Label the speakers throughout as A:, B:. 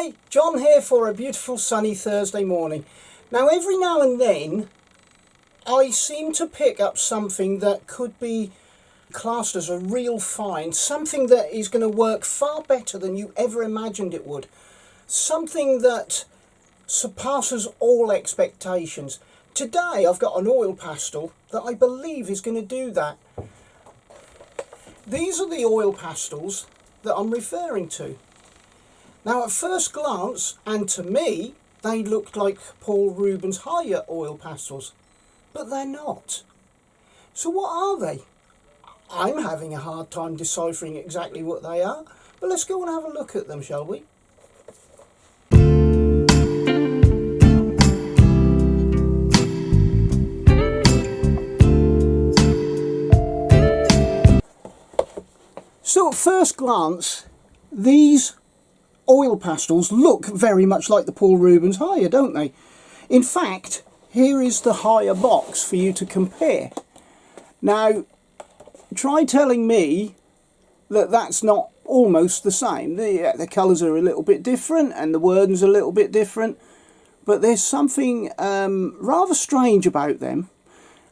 A: Hi, John here for a beautiful sunny Thursday morning. Now every now and then I seem to pick up something that could be classed as a real find, something that is going to work far better than you ever imagined it would, something that surpasses all expectations. Today I've got an oil pastel that I believe is going to do that. These are the oil pastels that I'm referring to. Now at first glance, and to me, they looked like Paul Rubens Haiya oil pastels, but they're not. So what are they? I'm having a hard time deciphering exactly what they are, but let's go and have a look at them, shall we? So at first glance, these oil pastels look very much like the Paul Rubens Haiya, don't they? In fact, here is the Haiya box for you to compare. Now, try telling me that that's not almost the same. The colours are a little bit different and the wording's a little bit different, but there's something rather strange about them,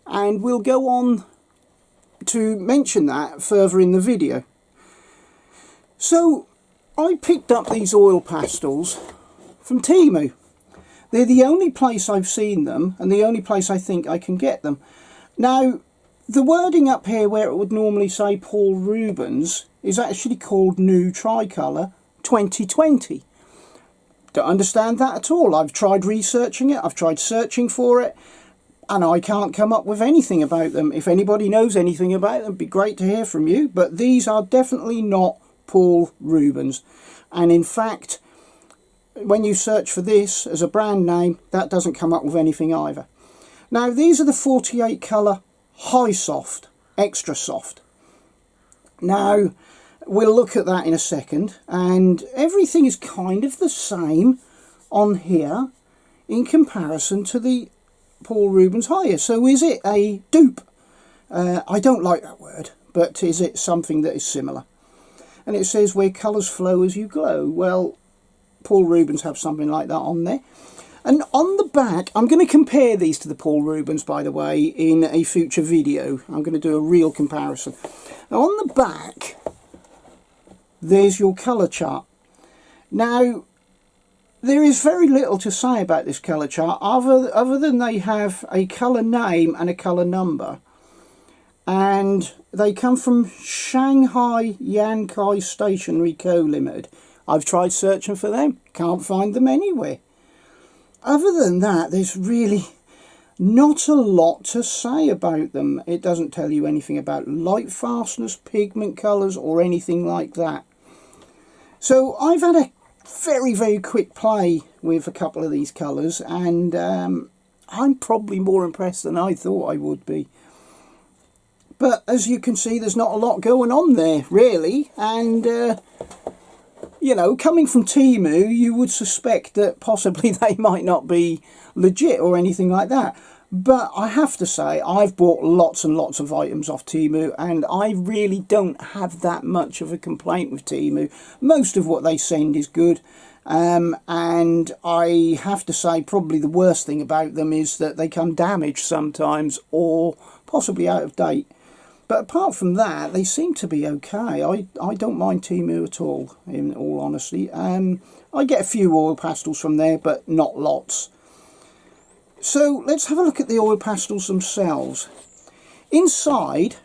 A: and we'll go on to mention that further in the video. So, I picked up these oil pastels from Temu. They're the only place I've seen them and the only place I think I can get them. Now, the wording up here where it would normally say Paul Rubens is actually called New Tricolour 2020. Don't understand that at all. I've tried researching it, I've tried searching for it, and I can't come up with anything about them. If anybody knows anything about them, it'd be great to hear from you, but these are definitely not Paul Rubens, and in fact when you search for this as a brand name, that doesn't come up with anything either. Now these are the 48 colour high soft, extra soft. Now we'll look at that in a second, and everything is kind of the same on here in comparison to the Paul Rubens Haiya. So is it a dupe? I don't like that word, but is it something that is similar? And it says where colours flow as you glow. Well, Paul Rubens have something like that on there. And on the back, I'm going to compare these to the Paul Rubens, by the way, in a future video. I'm going to do a real comparison. Now on the back, there's your colour chart. Now, there is very little to say about this colour chart, other than they have a colour name and a colour number. And they come from Shanghai Yankai Stationery Co. Limited. I've tried searching for them, can't find them anywhere. Other than that, there's really not a lot to say about them. It doesn't tell you anything about light fastness, pigment colours or anything like that. So I've had a very quick play with a couple of these colours, and I'm probably more impressed than I thought I would be. But as you can see, there's not a lot going on there, really. And, you know, coming from Temu, you would suspect that possibly they might not be legit or anything like that. But I have to say, I've bought lots and lots of items off Temu, and I really don't have that much of a complaint with Temu. Most of what they send is good. And I have to say, probably the worst thing about them is that they come damaged sometimes or possibly out of date. But apart from that, they seem to be okay. I don't mind Temu at all, in all honesty. I get a few oil pastels from there, but not lots. So let's have a look at the oil pastels themselves. Inside,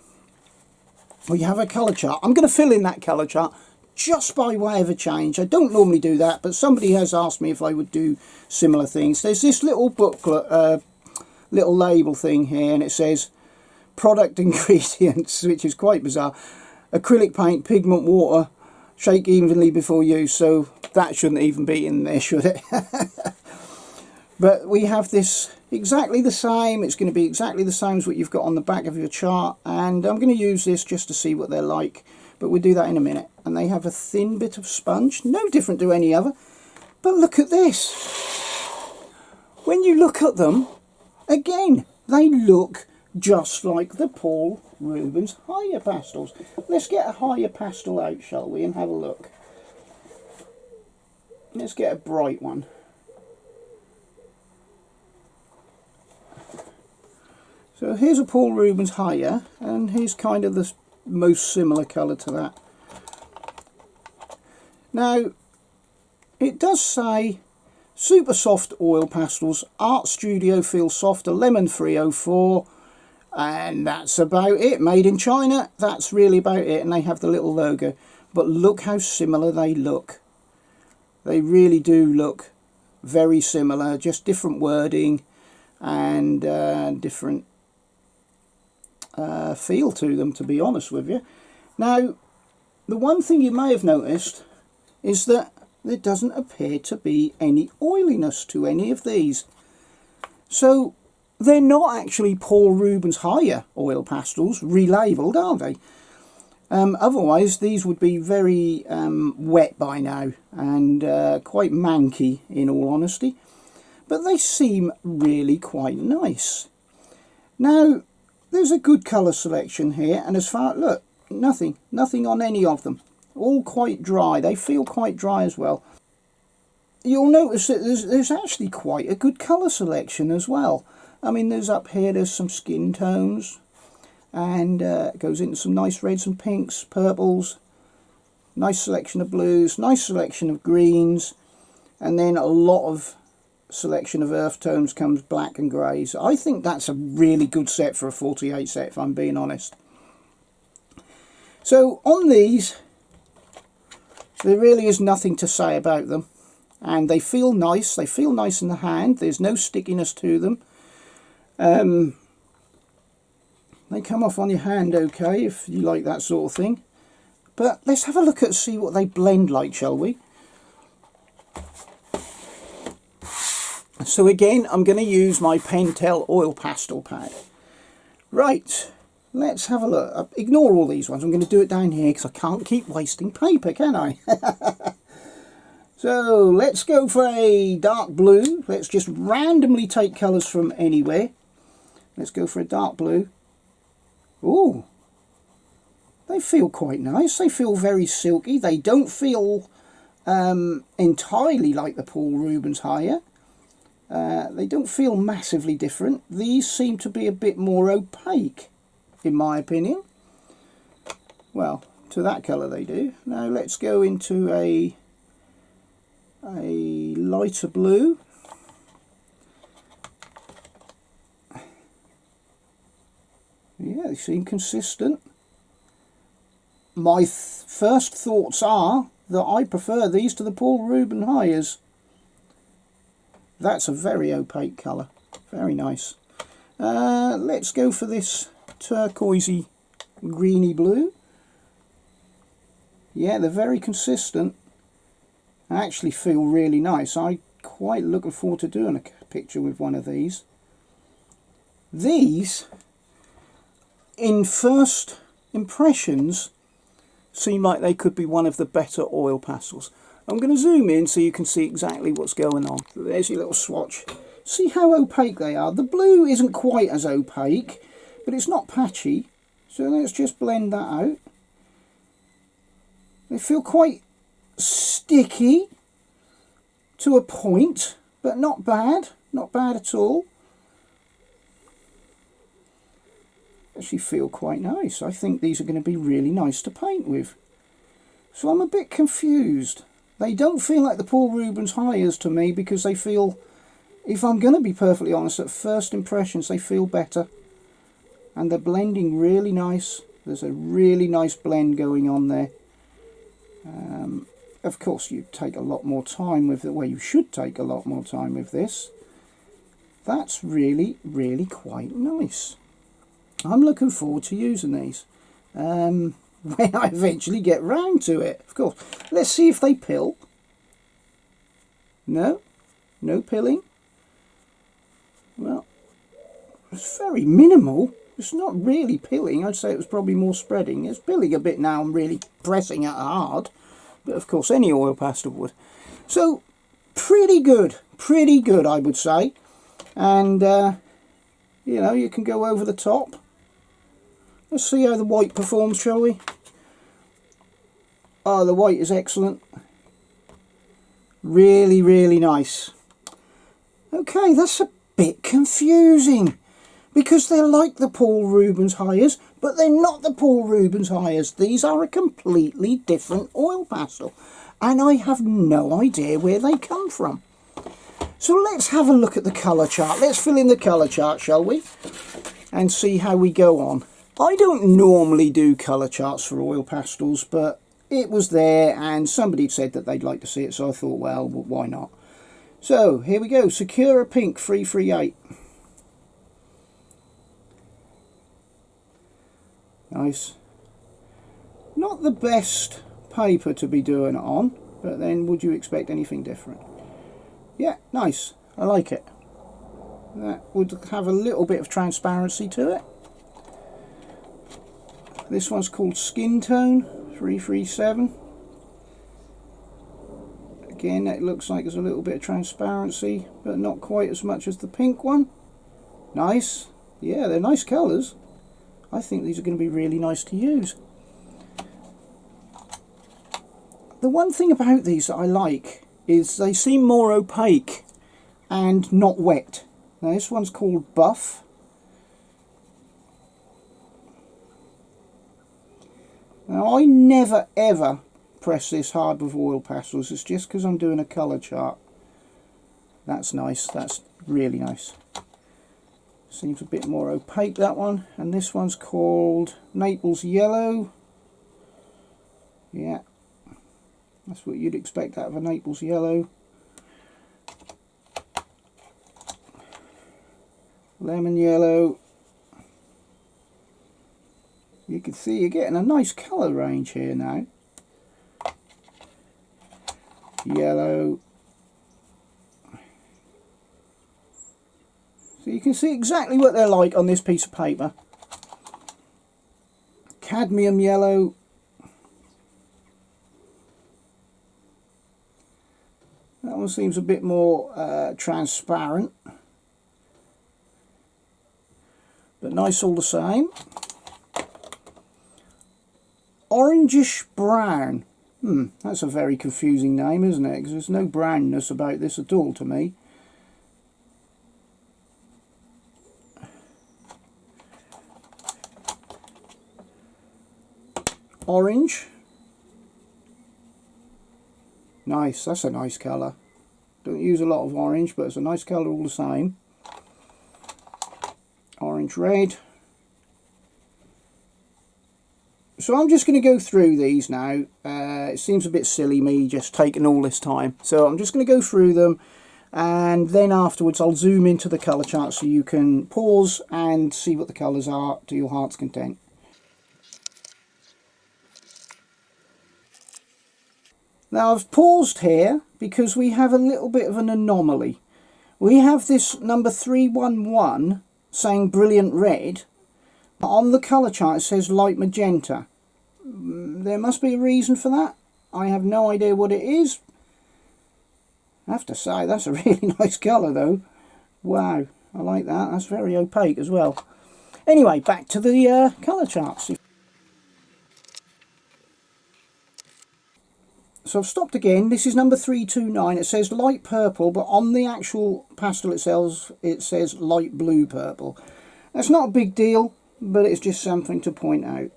A: we have a colour chart. I'm going to fill in that colour chart just by way of a change. I don't normally do that, but somebody has asked me if I would do similar things. There's this little booklet, little label thing here, and it says product ingredients, which is quite bizarre. Acrylic paint, pigment, water, shake evenly before use. So that shouldn't even be in there, should it? But we have this exactly the same. It's going to be exactly the same as what you've got on the back of your chart, and I'm going to use this just to see what they're like, but we'll do that in a minute. And they have a thin bit of sponge, no different to any other. But look at this. When you look at them, again, they look just like the Paul Rubens Haiya pastels. Let's get a Haiya pastel out, shall we, and have a look. Let's get a bright one. So here's a Paul Rubens Haiya, and here's kind of the most similar colour to that. Now, it does say super soft oil pastels, Art Studio Feel Softer, Lemon 304, and that's about it. Made in China, that's really about it, and they have the little logo. But look how similar they look. They really do look very similar, just different wording and different feel to them, to be honest with you. Now, the one thing you may have noticed is that there doesn't appear to be any oiliness to any of these. So they're not actually Paul Rubens Haiya oil pastels relabeled, are they? Otherwise these would be very wet by now and quite manky, in all honesty. But they seem really quite nice. Now, there's a good colour selection here, and as far, look, nothing on any of them. All quite dry. They feel quite dry as well. You'll notice that there's actually quite a good colour selection as well. I mean, there's up here, there's some skin tones, and it goes into some nice reds and pinks, purples, nice selection of blues, nice selection of greens, and then a lot of selection of earth tones comes black and greys. I think that's a really good set for a 48 set, if I'm being honest. So on these, there really is nothing to say about them, and they feel nice. They feel nice in the hand. There's no stickiness to them. They come off on your hand okay, if you like that sort of thing. But let's have a look at see what they blend like, shall we? So again, I'm going to use my Pentel oil pastel pad. Right, let's have a look. Ignore all these ones. I'm going to do it down here because I can't keep wasting paper, can I? So let's go for a dark blue. Let's just randomly take colours from anywhere. Let's go for a dark blue. Ooh, they feel quite nice. They feel very silky. They don't feel entirely like the Paul Rubens Haiya. They don't feel massively different. These seem to be a bit more opaque, in my opinion. Well, to that colour they do. Now let's go into a lighter blue. Yeah, they seem consistent. My first thoughts are that I prefer these to the Paul Rubens Haiyas. That's a very opaque colour. Very nice. Let's go for this turquoisey greeny blue. Yeah, they're very consistent. I actually feel really nice. I'm quite looking forward to doing a picture with one of these. These, in first impressions, seem like they could be one of the better oil pastels. I'm going to zoom in so you can see exactly what's going on. There's your little swatch. See how opaque they are. The blue isn't quite as opaque, but it's not patchy. So let's just blend that out. They feel quite sticky to a point, but not bad. Not bad at all. Actually feel quite nice. I think these are going to be really nice to paint with. So I'm a bit confused. They don't feel like the Paul Rubens Haiyas to me, because they feel, if I'm going to be perfectly honest, at first impressions they feel better. And they're blending really nice. There's a really nice blend going on there. Of course you take a lot more time with it, well, you should take a lot more time with this. That's really, really quite nice. I'm looking forward to using these. When I eventually get round to it, of course. Let's see if they pill. No? No pilling? Well, it's very minimal. It's not really pilling. I'd say it was probably more spreading. It's pilling a bit now. I'm really pressing it hard. But of course any oil pastel would. So, pretty good. Pretty good, I would say. And, you know, you can go over the top. Let's see how the white performs, shall we? Oh, the white is excellent. Really, really nice. Okay, that's a bit confusing because they're like the Paul Rubens Haias, but they're not the Paul Rubens Haias. These are a completely different oil pastel, and I have no idea where they come from. So let's have a look at the colour chart. Let's fill in the colour chart, shall we? And see how we go on. I don't normally do colour charts for oil pastels, but it was there and somebody said that they'd like to see it, so I thought, well, why not? So here we go, Sakura Pink 338. Nice. Not the best paper to be doing it on, but then would you expect anything different? Yeah, nice. I like it. That would have a little bit of transparency to it. This one's called Skin Tone 337. Again, it looks like there's a little bit of transparency, but not quite as much as the pink one. Nice. Yeah, they're nice colours. I think these are going to be really nice to use. The one thing about these that I like is they seem more opaque and not wet. Now this one's called Buff. Now I never ever press this hard with oil pastels. It's just because I'm doing a colour chart. That's nice. That's really nice. Seems a bit more opaque, that one. And this one's called Naples Yellow. Yeah, that's what you'd expect out of a Naples Yellow. Lemon Yellow. You can see you're getting a nice colour range here now. Yellow. So you can see exactly what they're like on this piece of paper. Cadmium Yellow. That one seems a bit more transparent, but nice all the same. Orangish Brown. That's a very confusing name, isn't it? Because there's no brownness about this at all to me. Orange. Nice, that's a nice colour. Don't use a lot of orange, but it's a nice colour all the same. Orange Red. So I'm just going to go through these now. It seems a bit silly me just taking all this time. So I'm just going to go through them, and then afterwards I'll zoom into the colour chart so you can pause and see what the colours are to your heart's content. Now I've paused here because we have a little bit of an anomaly. We have this number 311 saying Brilliant Red. On the colour chart it says Light Magenta. There must be a reason for that. I have no idea what it is. I have to say, that's a really nice colour though. Wow, I like that. That's very opaque as well. Anyway, back to the colour charts. So I've stopped again. This is number 329. It says light purple, but on the actual pastel itself it says light blue purple. That's not a big deal, but it's just something to point out.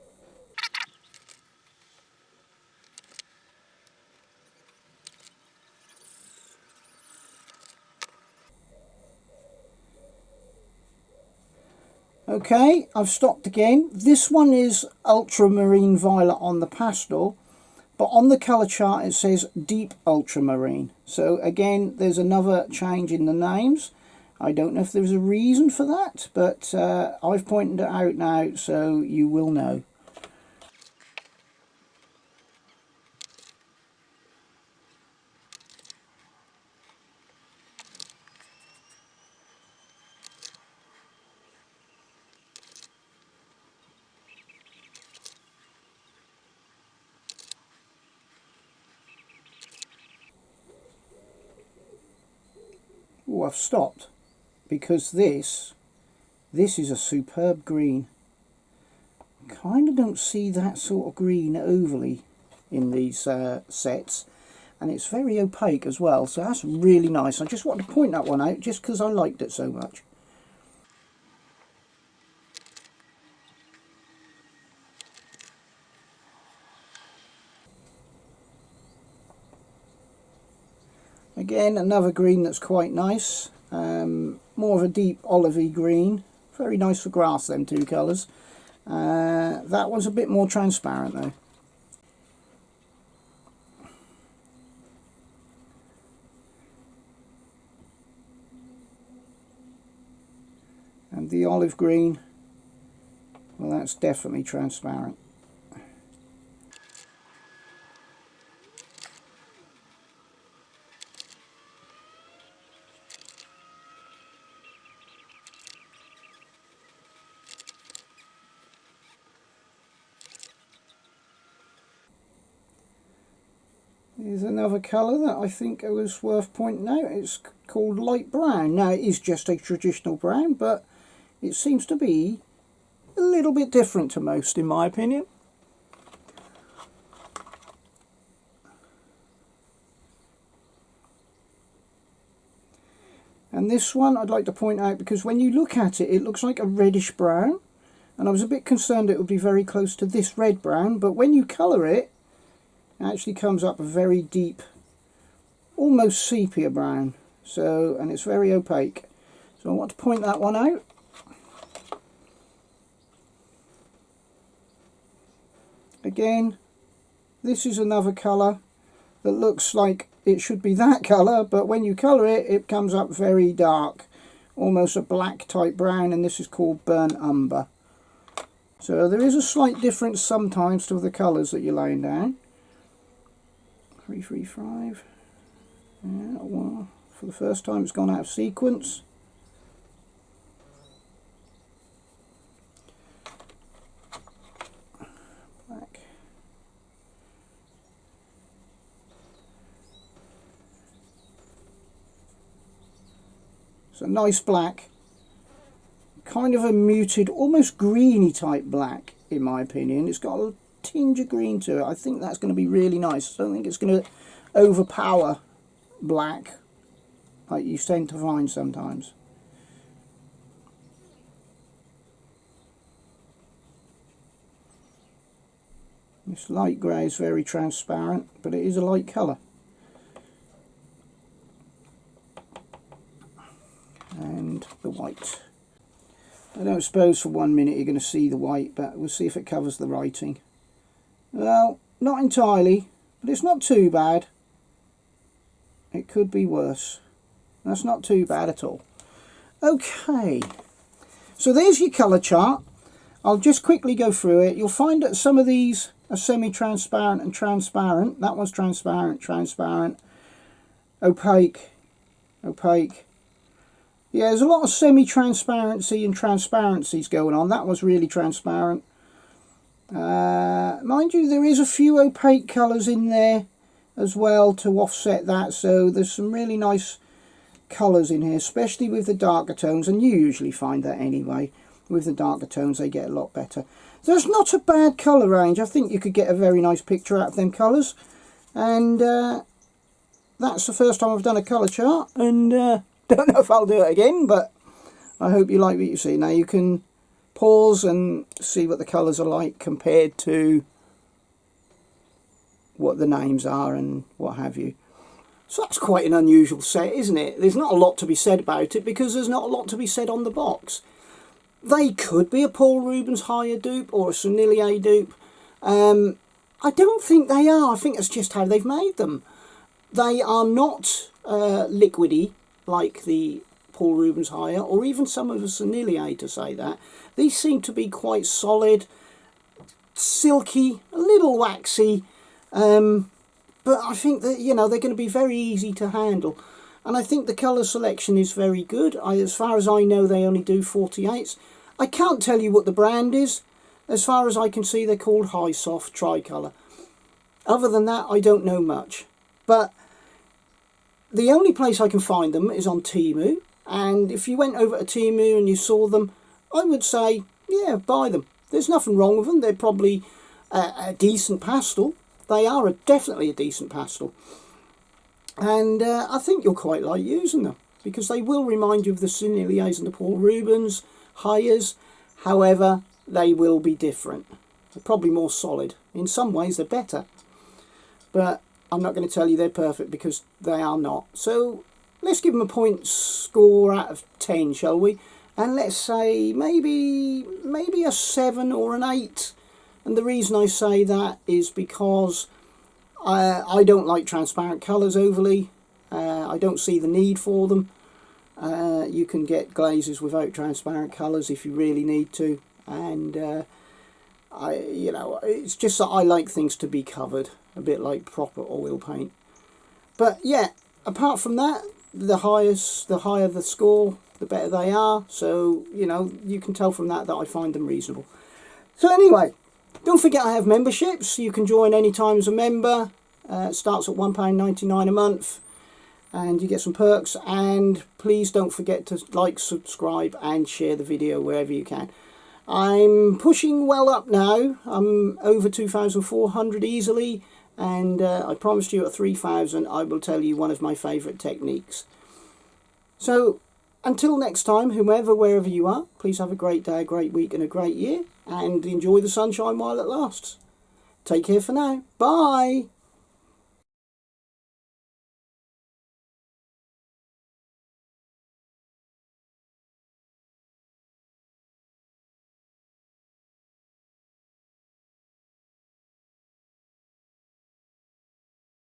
A: Okay, I've stopped again. This one is ultramarine violet on the pastel, but on the colour chart it says deep ultramarine. So again, there's another change in the names. I don't know if there's a reason for that, but I've pointed it out now so you will know. Oh, I've stopped because this is a superb green. Kind of don't see that sort of green overly in these sets, and it's very opaque as well, so that's really nice. I just wanted to point that one out just because I liked it so much. Again, another green that's quite nice, more of a deep olivey green, very nice for grass, them two colours. That one's a bit more transparent though. And the olive green, well, that's definitely transparent. Here's another colour that I think it was worth pointing out. It's called light brown. Now, it is just a traditional brown, but it seems to be a little bit different to most, in my opinion. And this one I'd like to point out, because when you look at it, it looks like a reddish brown. And I was a bit concerned it would be very close to this red brown, but when you colour it, it actually comes up a very deep, almost sepia brown. So, and it's very opaque. So I want to point that one out. Again, this is another colour that looks like it should be that colour, but when you colour it, it comes up very dark, almost a black type brown, and this is called burnt umber. So there is a slight difference sometimes to the colours that you're laying down. 335. Yeah, well, for the first time it's gone out of sequence. Black. It's a nice black, kind of a muted, almost greeny type black in my opinion. It's got a tinge of green to it. I think that's going to be really nice. I don't think it's going to overpower black like you tend to find sometimes. This light grey is very transparent, but it is a light colour. And the white. I don't suppose for 1 minute you're going to see the white, but we'll see if it covers the writing. Well, not entirely, but it's not too bad. It could be worse. That's not too bad at all. Okay, so there's your colour chart. I'll just quickly go through it. You'll find that some of these are semi-transparent and transparent. That one's transparent, transparent, opaque, opaque. Yeah, there's a lot of semi-transparency and transparencies going on. That was really transparent. Mind you, there is a few opaque colours in there as well to offset that. So there's some really nice colours in here, especially with the darker tones. And you usually find that anyway. With the darker tones, they get a lot better. There's not a bad colour range. I think you could get a very nice picture out of them colours. And that's the first time I've done a colour chart. And don't know if I'll do it again, but I hope you like what you see. Now you can pause and see what the colours are like compared to what the names are and what have you. So that's quite an unusual set, isn't it? There's not a lot to be said about it because there's not a lot to be said on the box. They could be a Paul Rubens Haiya dupe or a Sennelier dupe. I don't think they are. I think it's just how they've made them. They are not liquidy like the Paul Rubens Haiya, or even some of the Sennelier, to say that. These seem to be quite solid, silky, a little waxy, but I think that, you know, they're going to be very easy to handle. And I think the colour selection is very good. As far as I know, they only do 48s. I can't tell you what the brand is. As far as I can see, they're called High Soft Tricolour. Other than that, I don't know much. But the only place I can find them is on Temu, and if you went over to Temu and you saw them, I would say, yeah, buy them. There's nothing wrong with them. They're probably a decent pastel. They are definitely a decent pastel. And I think you'll quite like using them, because they will remind you of the Senneliers and the Paul Rubens Haias. However, they will be different. They're probably more solid. In some ways they're better, but I'm not going to tell you they're perfect, because they are not. So let's give them a point score out of 10, shall we? And let's say maybe a 7 or an 8. And the reason I say that is because I don't like transparent colours overly. I don't see the need for them. You can get glazes without transparent colours if you really need to, and it's just that I like things to be covered, a bit like proper oil paint. But yeah, apart from that, the higher the score, the better they are. So you can tell from that I find them reasonable. So anyway, don't forget I have memberships. You can join anytime as a member. It starts at £1.99 a month, and you get some perks. And please don't forget to like, subscribe and share the video wherever you can. I'm pushing well up now. I'm over 2,400 easily, and I promised you at 3,000 I will tell you one of my favourite techniques. So until next time, whomever, wherever you are, please have a great day, a great week and a great year, and enjoy the sunshine while it lasts. Take care for now. Bye.